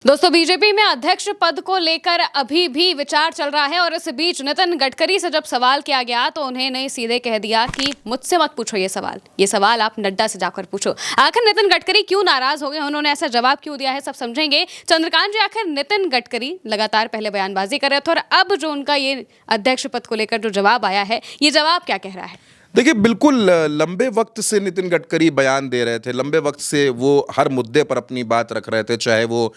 दोस्तों, बीजेपी में अध्यक्ष पद को लेकर अभी भी विचार चल रहा है और इस बीच नितिन गडकरी से जब सवाल किया गया तो उन्होंने सीधे कह दिया कि मुझसे मत पूछो ये सवाल आप नड्डा से जाकर पूछो। आखिर नितिन गडकरी क्यों नाराज हो गए, उन्होंने ऐसा जवाब क्यों दिया है, सब समझेंगे। चंद्रकांत जी, आखिर नितिन गडकरी लगातार पहले बयानबाजी कर रहे थे और अब जो उनका ये अध्यक्ष पद को लेकर जो जवाब आया है, ये जवाब क्या कह रहा है? देखिए, बिल्कुल लंबे वक्त से नितिन गडकरी बयान दे रहे थे, लंबे वक्त से वो हर मुद्दे पर अपनी बात रख रहे थे, चाहे वो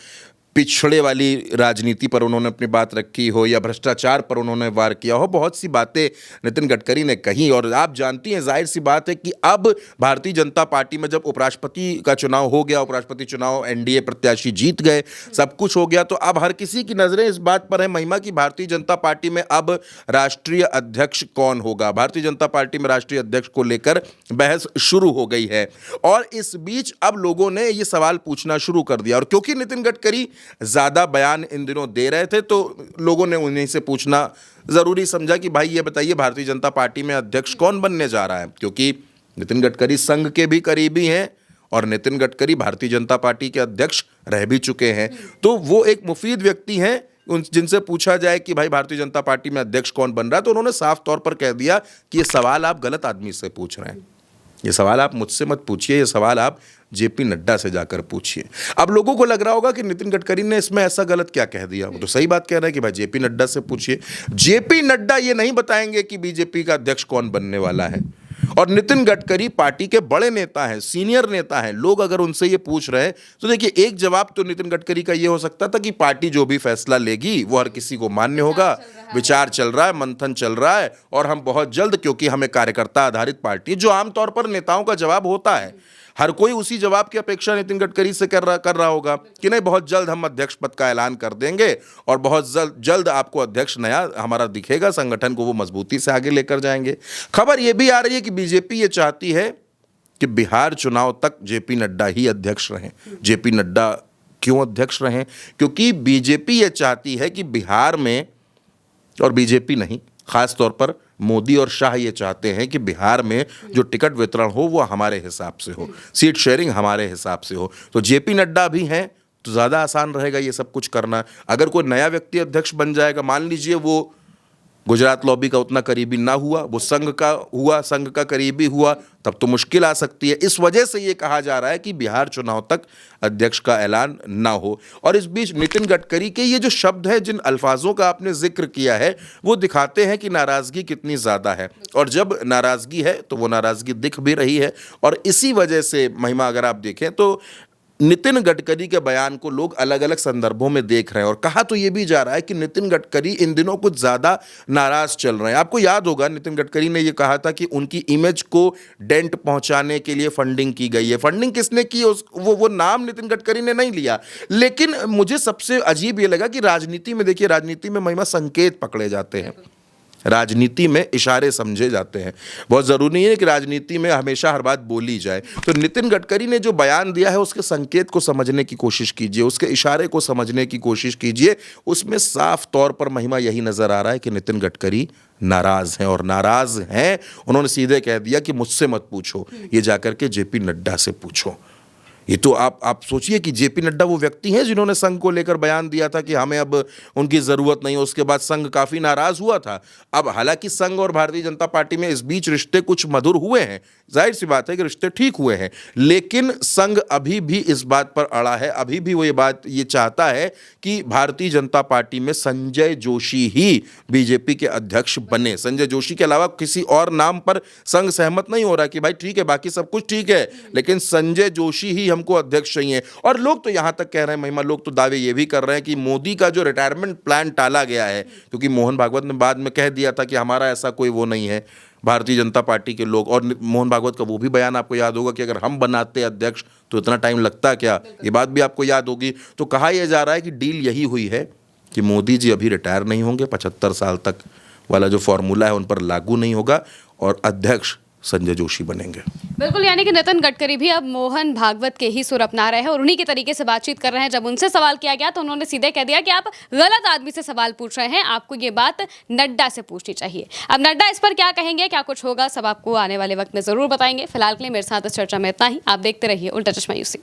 पिछड़े वाली राजनीति पर उन्होंने अपनी बात रखी हो या भ्रष्टाचार पर उन्होंने वार किया हो। बहुत सी बातें नितिन गडकरी ने कही और आप जानती हैं, जाहिर सी बात है कि अब भारतीय जनता पार्टी में जब उपराष्ट्रपति का चुनाव हो गया, उपराष्ट्रपति चुनाव एनडीए प्रत्याशी जीत गए, सब कुछ हो गया, तो अब हर किसी की नज़रें इस बात पर है महिमा कि भारतीय जनता पार्टी में अब राष्ट्रीय अध्यक्ष कौन होगा। भारतीय जनता पार्टी में राष्ट्रीय अध्यक्ष को लेकर बहस शुरू हो गई है और इस बीच अब लोगों ने ये सवाल पूछना शुरू कर दिया। और क्योंकि नितिन गडकरी ज्यादा बयान इन दिनों दे रहे थे तो लोगों ने उन्हीं से पूछना जरूरी समझा कि भाई ये बताइए, भारतीय जनता पार्टी में अध्यक्ष कौन बनने जा रहा है। क्योंकि नितिन गडकरी संघ के भी करीबी हैं और नितिन गडकरी भारतीय जनता पार्टी के अध्यक्ष रह भी चुके हैं, तो वो एक मुफीद व्यक्ति हैं जिनसे पूछा जाए कि भाई भारतीय जनता पार्टी में अध्यक्ष कौन बन रहा है, तो उन्होंने साफ तौर पर कह दिया कि ये सवाल आप गलत आदमी से पूछ रहे हैं, ये सवाल आप मुझसे मत पूछिए, ये सवाल आप जेपी नड्डा से जाकर पूछिए। अब लोगों को लग रहा होगा कि नितिन गडकरी ने इसमें ऐसा गलत क्या कह दिया। वो तो सही बात कह रहे हैं कि भाई जेपी नड्डा से पूछिए। जेपी नड्डा ये नहीं बताएंगे कि बीजेपी का अध्यक्ष कौन बनने वाला है। और नितिन गडकरी पार्टी के बड़े नेता हैं, सीनियर नेता हैं। लोग अगर उनसे ये पूछ रहे हैं तो देखिए, एक जवाब तो नितिन गडकरी का ये हो सकता था कि पार्टी जो भी फैसला लेगी वो हर किसी को मान्य होगा, विचार चल रहा है, मंथन चल रहा है और हम बहुत जल्द, क्योंकि हमें कार्यकर्ता आधारित पार्टी, जो आमतौर पर नेताओं का जवाब होता है, हर कोई उसी जवाब की अपेक्षा नितिन गडकरी से कर रहा होगा कि नहीं, बहुत जल्द हम अध्यक्ष पद का ऐलान कर देंगे और बहुत जल्द आपको अध्यक्ष नया हमारा दिखेगा, संगठन को वो मजबूती से आगे लेकर जाएंगे। खबर ये भी आ रही है कि बीजेपी ये चाहती है कि बिहार चुनाव तक जेपी नड्डा ही अध्यक्ष रहें। जेपी नड्डा क्यों अध्यक्ष रहें? क्योंकि बीजेपी ये चाहती है कि बिहार में, और बीजेपी नहीं, खास तौर पर मोदी और शाह ये चाहते हैं कि बिहार में जो टिकट वितरण हो वो हमारे हिसाब से हो, सीट शेयरिंग हमारे हिसाब से हो। तो जेपी नड्डा भी हैं तो ज़्यादा आसान रहेगा ये सब कुछ करना। अगर कोई नया व्यक्ति अध्यक्ष बन जाएगा, मान लीजिए वो गुजरात लॉबी का उतना करीबी ना हुआ, वो संघ का हुआ, संघ का करीबी हुआ, तब तो मुश्किल आ सकती है। इस वजह से ये कहा जा रहा है कि बिहार चुनाव तक अध्यक्ष का ऐलान ना हो। और इस बीच नितिन गडकरी के ये जो शब्द है, जिन अल्फाजों का आपने जिक्र किया है, वो दिखाते हैं कि नाराज़गी कितनी ज़्यादा है। और जब नाराज़गी है तो वो नाराज़गी दिख भी रही है। और इसी वजह से महिमा, अगर आप देखें तो नितिन गडकरी के बयान को लोग अलग अलग संदर्भों में देख रहे हैं और कहा तो ये भी जा रहा है कि नितिन गडकरी इन दिनों कुछ ज़्यादा नाराज़ चल रहे हैं। आपको याद होगा, नितिन गडकरी ने ये कहा था कि उनकी इमेज को डेंट पहुंचाने के लिए फंडिंग की गई है। फंडिंग किसने की, वो नाम नितिन गडकरी ने नहीं लिया। लेकिन मुझे सबसे अजीब ये लगा कि राजनीति में, देखिए, राजनीति में महिमा संकेत पकड़े जाते हैं, राजनीति में इशारे समझे जाते हैं। बहुत ज़रूरी नहीं है कि राजनीति में हमेशा हर बात बोली जाए। तो नितिन गडकरी ने जो बयान दिया है उसके संकेत को समझने की कोशिश कीजिए, उसके इशारे को समझने की कोशिश कीजिए। उसमें साफ तौर पर महिमा यही नज़र आ रहा है कि नितिन गडकरी नाराज़ हैं और नाराज़ हैं। उन्होंने सीधे कह दिया कि मुझसे मत पूछो, ये जाकर के जेपी नड्डा से पूछो। ये तो आप सोचिए कि जेपी नड्डा वो व्यक्ति हैं जिन्होंने संघ को लेकर बयान दिया था कि हमें अब उनकी ज़रूरत नहीं है। उसके बाद संघ काफ़ी नाराज़ हुआ था। अब हालांकि संघ और भारतीय जनता पार्टी में इस बीच रिश्ते कुछ मधुर हुए हैं, जाहिर सी बात है कि रिश्ते ठीक हुए हैं, लेकिन संघ अभी भी इस बात पर अड़ा है, अभी भी वो ये चाहता है कि भारतीय जनता पार्टी में संजय जोशी ही बीजेपी के अध्यक्ष बने। संजय जोशी के अलावा किसी और नाम पर संघ सहमत नहीं हो रहा कि भाई ठीक है, बाकी सब कुछ ठीक है, लेकिन संजय जोशी ही हमको अध्यक्ष चाहिए। और लोग तो यहां तक कह रहे हैं महिमा, लोग तो दावे ये भी कर रहे हैं कि मोदी का जो रिटायरमेंट प्लान टाला गया है, क्योंकि मोहन भागवत ने बाद में कह दिया था कि हमारा ऐसा कोई वो नहीं है, भारतीय जनता पार्टी के लोग। और मोहन भागवत का वो भी बयान आपको याद होगा कि अगर हम बनाते अध्यक्ष तो इतना टाइम लगता क्या, ये बात भी आपको याद होगी। तो कहा यह जा रहा है कि डील यही हुई है कि मोदी जी अभी रिटायर नहीं होंगे, 75 साल तक वाला जो फॉर्मूला है उन पर लागू नहीं होगा और अध्यक्ष संजय जोशी बनेंगे। बिल्कुल, यानी कि नितिन गडकरी भी अब मोहन भागवत के ही सुर अपना रहे हैं और उन्हीं के तरीके से बातचीत कर रहे हैं। जब उनसे सवाल किया गया तो उन्होंने सीधे कह दिया कि आप गलत आदमी से सवाल पूछ रहे हैं, आपको ये बात नड्डा से पूछनी चाहिए। अब नड्डा इस पर क्या कहेंगे, क्या कुछ होगा, सब आपको आने वाले वक्त में जरूर बताएंगे। फिलहाल के लिए मेरे साथ इस चर्चा में इतना ही। आप देखते रहिए उल्टा चश्मा यूसी।